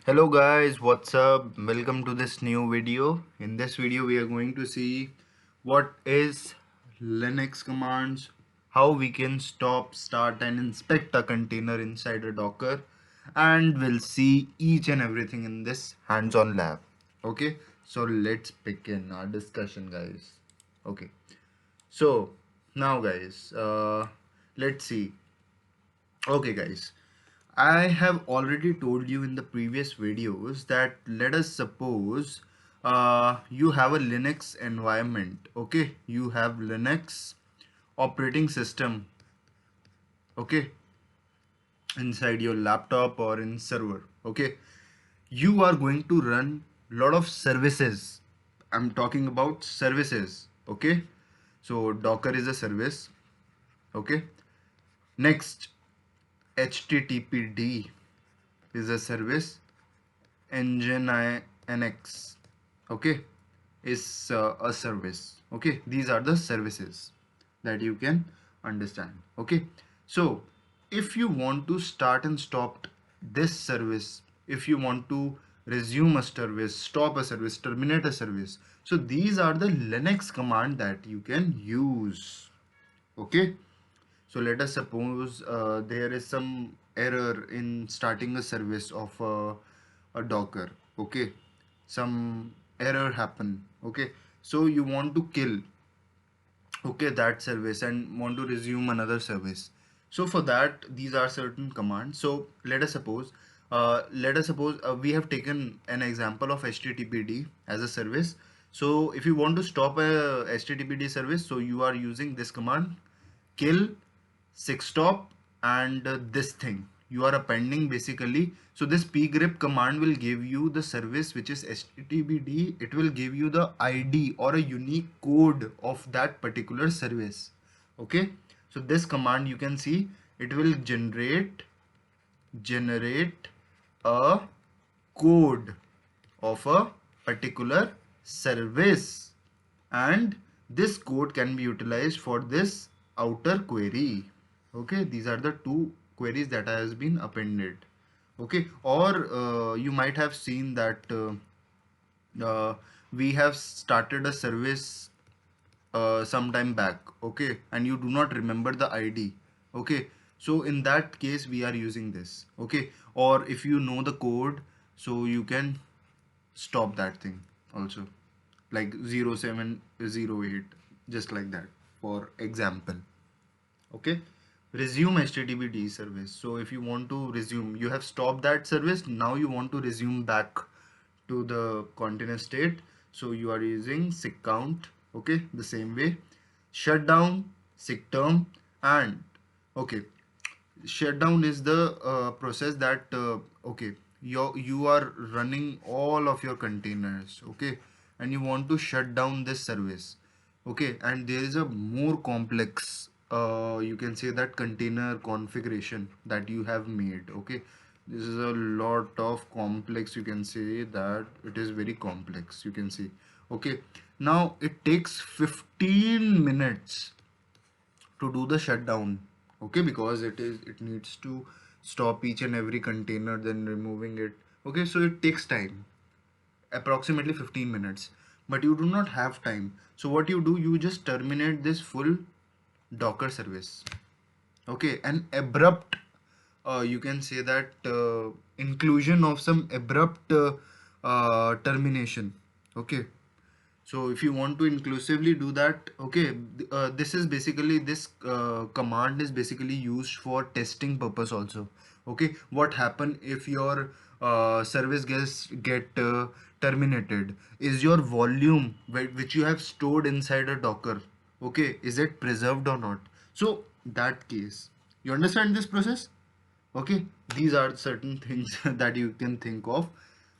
Hello guys, what's up? Welcome to this new video. In this video we are going to see what is Linux commands, how we can stop, start and inspect a container inside a Docker, and we'll see each and everything in this hands-on lab. Okay, so let's begin our discussion guys. Okay, so now guys, let's see. Okay guys, I have already told you in the previous videos that let us suppose you have a Linux environment. Okay, you have Linux operating system, okay, inside your laptop or in server. Okay, you are going to run lot of services. I'm talking about services. Okay, so Docker is a service. Okay, next HTTPD is a service. NX, okay, is a service. Okay, these are the services that you can understand. Okay, so if you want to start and stop this service, if you want to resume a service, stop a service, terminate a service, so these are the Linux command that you can use. Okay, so let us suppose there is some error in starting a service of a Docker. Okay, some error happen. Okay, so you want to kill, okay, that service and want to resume another service. So for that, these are certain commands. So let us suppose we have taken an example of HTTPD as a service. So if you want to stop a HTTPD service, so you are using this command, kill six stop, and this thing you are appending basically. So this pgrep command will give you the service which is HTTPD. It will give you the ID or a unique code of that particular service. Okay, so this command, you can see, it will generate a code of a particular service, and this code can be utilized for this outer query. Okay, these are the two queries that has been appended. Okay, or you might have seen that we have started a service some time back, okay, and you do not remember the ID. Okay, so in that case we are using this. Okay, or if you know the code, so you can stop that thing also, like 0708, just like that, for example. Okay, resume HTTPD service. So if you want to resume, you have stopped that service, now you want to resume back to the continuous state, so you are using sick count. Okay, the same way, shutdown, sick term, and okay, shutdown is the process that okay, you are running all of your containers, okay, and you want to shut down this service. Okay, and there is a more complex, you can say, that container configuration that you have made. Okay, this is a lot of complex, you can say that it is very complex, you can see. Okay, now it takes 15 minutes to do the shutdown. Okay, because it needs to stop each and every container, then removing it. Okay, so it takes time, approximately 15 minutes, but you do not have time. So what you do, you just terminate this full Docker service. Okay, an abrupt, you can say that inclusion of some abrupt termination. Okay, so if you want to inclusively do that, okay, this is basically, this command is basically used for testing purpose also. Okay, what happen if your service gets terminated? Is your volume which you have stored inside a Docker, okay, is it preserved or not? So that case, you understand this process? Okay, these are certain things that you can think of,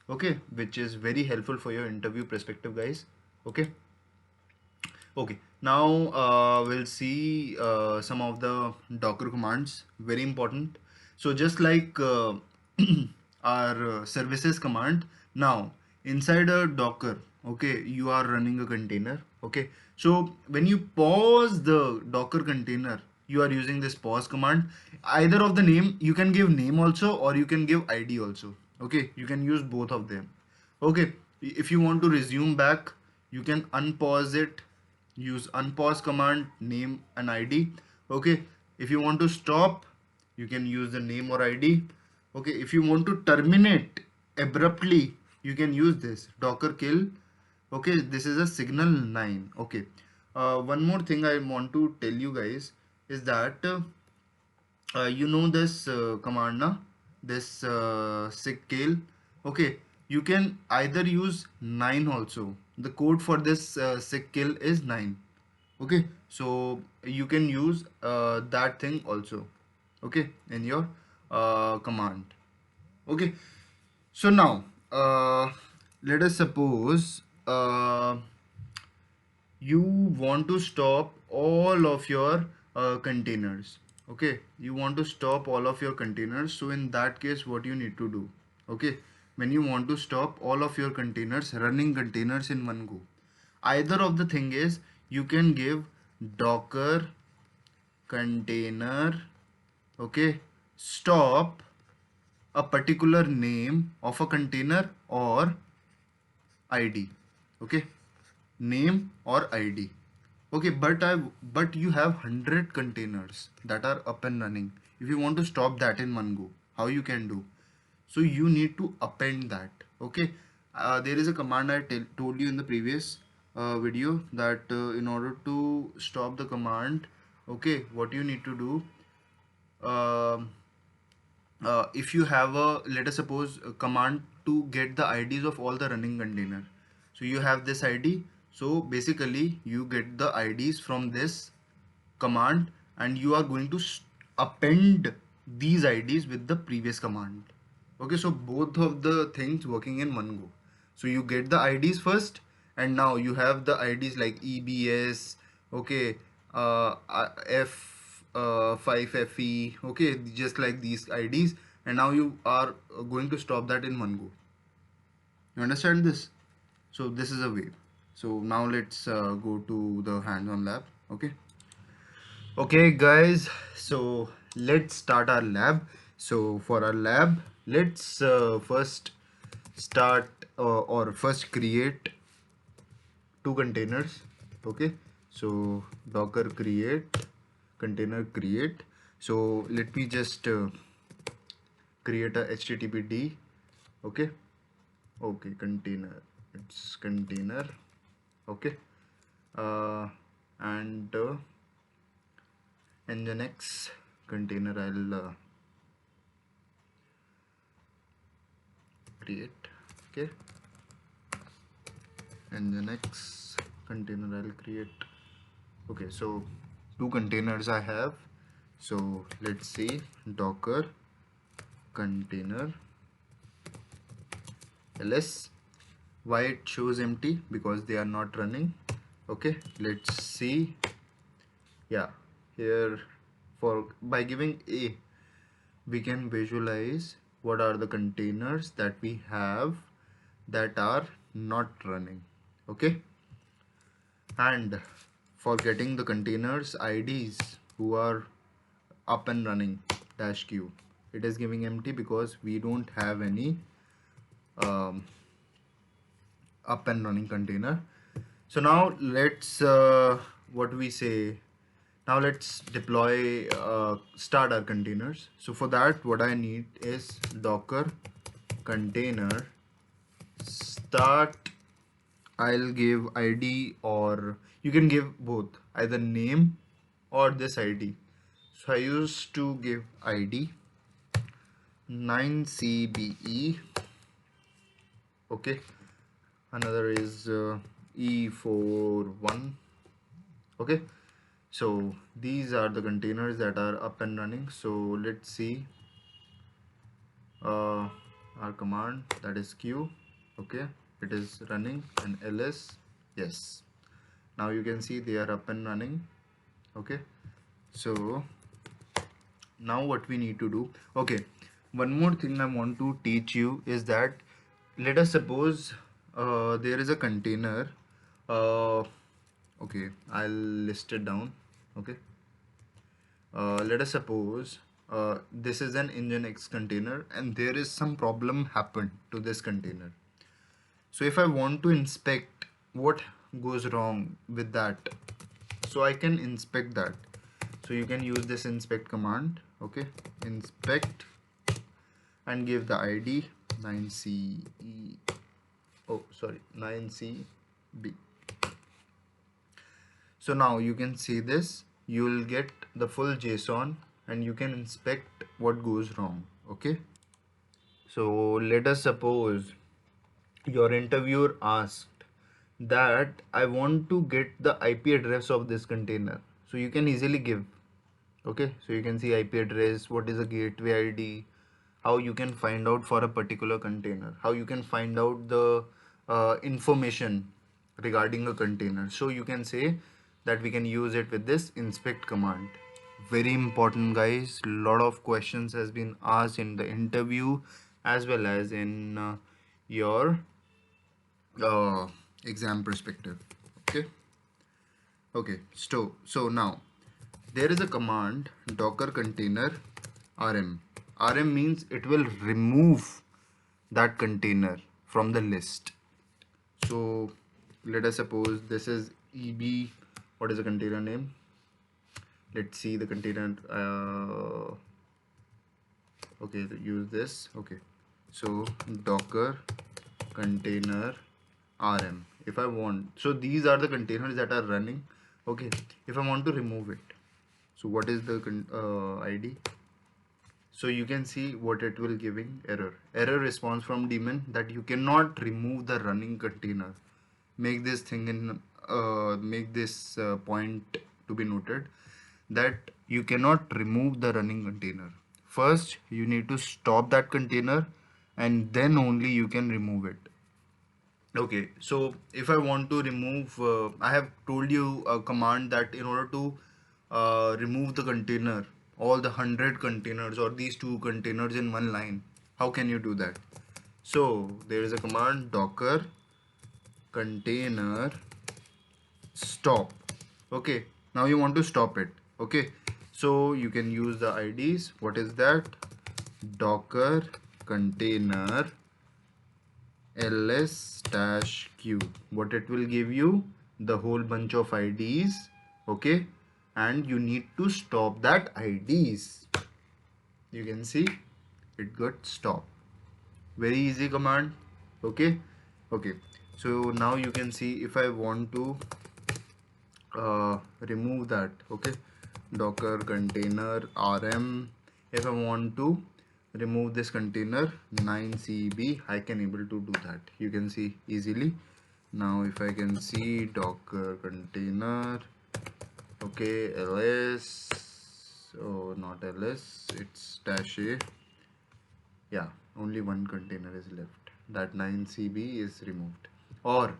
okay, which is very helpful for your interview perspective, guys. Okay, okay, now we'll see some of the Docker commands, very important. So just like our services command, now inside a Docker, okay, you are running a container. Okay, so when you pause the Docker container, you are using this pause command. Either of the name, you can give name also, or you can give ID also. Okay, you can use both of them. Okay, if you want to resume back, you can unpause it, use unpause command, name and id. Okay, if you want to stop, you can use the name or id. Okay, if you want to terminate abruptly, you can use this docker kill. Okay, this is a signal 9. Okay, one more thing I want to tell you guys is that you know this command na, this sick kill. Okay, you can either use 9 also. The code for this sick kill is 9. Okay, so you can use that thing also, okay, in your command. Okay, so now let us suppose you want to stop all of your containers. Okay, you want to stop all of your containers. So in that case, what you need to do, okay, when you want to stop all of your containers, running containers in one go, either of the thing is, you can give docker container, okay, stop a particular name of a container or id. Okay, name or id. Okay, but you have 100 containers that are up and running. If you want to stop that in one go, how you can do? So you need to append that. Okay, there is a command I told you in the previous video that in order to stop the command, okay, what you need to do, um if you have a, let us suppose, a command to get the IDs of all the running container. So you have this ID, so basically you get the IDs from this command and you are going to append these IDs with the previous command. Okay, so both of the things working in one go. So you get the IDs first and now you have the IDs like EBS, okay, F 5FE, okay, just like these IDs, and now you are going to stop that in one go. You understand this? So this is a way. So now let's go to the hands-on lab. Okay. Okay, guys. So let's start our lab. So for our lab, let's first start or first create two containers. Okay. So docker create container create. So let me just create a httpd. Okay. Okay, container, it's container. Okay, and nginx container I'll create. Okay, nginx container I'll create. Okay, so two containers I have. So let's see, docker container ls. Why it shows empty? Because they are not running. Okay, let's see. Yeah, here, for by giving a, we can visualize what are the containers that we have that are not running. Okay, and for getting the containers IDs who are up and running, dash q, it is giving empty because we don't have any um, up and running container. So now let's what we say, now let's deploy start our containers. So for that, what I need is docker container start. I'll give id, or you can give both, either name or this id. So I used to give id 9cbe. Okay, another is e41. Okay, so these are the containers that are up and running. So let's see our command, that is q. Okay, it is running, and ls, yes, now you can see they are up and running. Okay, so now what we need to do, okay, one more thing I want to teach you is that, let us suppose there is a container. Okay, I'll list it down. Okay, let us suppose this is an UNIX container and there is some problem happened to this container. So if I want to inspect what goes wrong with that, so I can inspect that. So you can use this inspect command. Okay, inspect and give the ID 9CE. Oh, sorry, 9CB. So now you can see this. You will get the full JSON and you can inspect what goes wrong. Okay. So let us suppose your interviewer asked that I want to get the IP address of this container. So you can easily give. Okay, so you can see IP address, what is a gateway ID, how you can find out for a particular container, how you can find out the information regarding a container. So you can say that we can use it with this inspect command. Very important, guys. Lot of questions has been asked in the interview as well as in your uh, exam perspective. Okay. Okay, so now there is a command docker container rm. Rm means it will remove that container from the list. So let us suppose this is eb. What is the container name? Let's see the container. Okay, use this. Okay, so docker container rm. If I want, so these are the containers that are running. Okay, if I want to remove it, so what is the id? So you can see what it will giving error response from daemon that you cannot remove the running container. Make this thing in make this point to be noted that you cannot remove the running container. First you need to stop that container and then only you can remove it. Okay, so if I want to remove, I have told you a command that in order to remove the container, all the 100 containers or these two containers in one line, how can you do that? So there is a command docker container stop. Okay, now you want to stop it. Okay, so you can use the IDs. What is that? Docker container ls-q. What it will give you? The whole bunch of IDs. Okay, and you need to stop that IDs. You can see it got stopped. Very easy command. Okay, okay, so now you can see if I want to remove that. Okay, docker container rm. If I want to remove this container 9cb, I can able to do that. You can see easily. Now if I can see docker container, okay, ls, oh not ls, it's -a. Yeah, only one container is left. That 9cb is removed. Or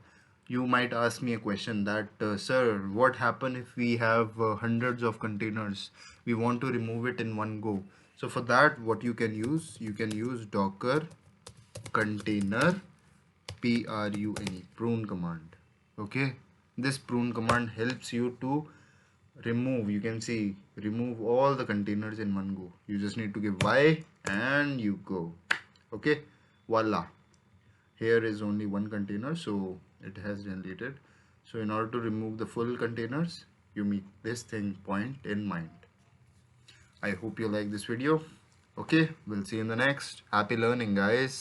you might ask me a question that sir, what happen if we have hundreds of containers, we want to remove it in one go? So for that, what you can use docker container prune command. Okay, this prune command helps you to remove, you can see, remove all the containers in one go. You just need to give y and you go. Okay, voila, here is only one container, so it has deleted. So in order to remove the full containers, you make this thing point in mind. I hope you like this video. Okay, we'll see you in the next. Happy learning, guys.